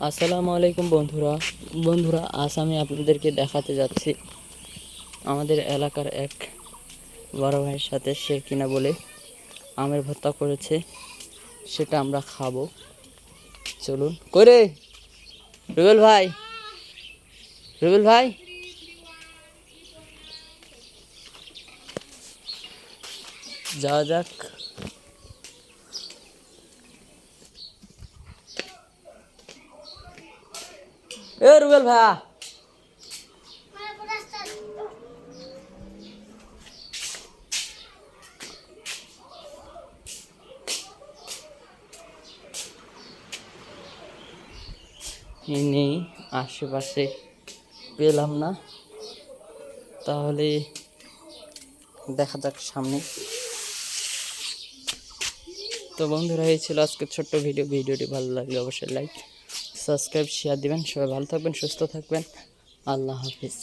আসসালামু আলাইকুম বন্ধুরা আজ আমি আপনাদেরকে দেখাতে যাচ্ছি আমাদের এলাকার এক বড় ভাইয়ের সাথে সে কিনা বলে আমের ভর্তা করেছে, সেটা আমরা খাবো। চলুন। করে রুবেল ভাই, রুবেল ভাই, যাওয়া যাক। এ রুবেল ভাই, নেই আশেপাশে, পেলাম না, তাহলে দেখা যাক সামনে। তো বন্ধুরা, এই ছিল আজকের ছোট্ট ভিডিওটি ভালো লাগলে অবশ্যই লাইক, সাবস্ক্রাইব, শেয়ার দিবেন। সবাই ভালো থাকবেন, সুস্থ থাকবেন। আল্লাহ হাফিজ।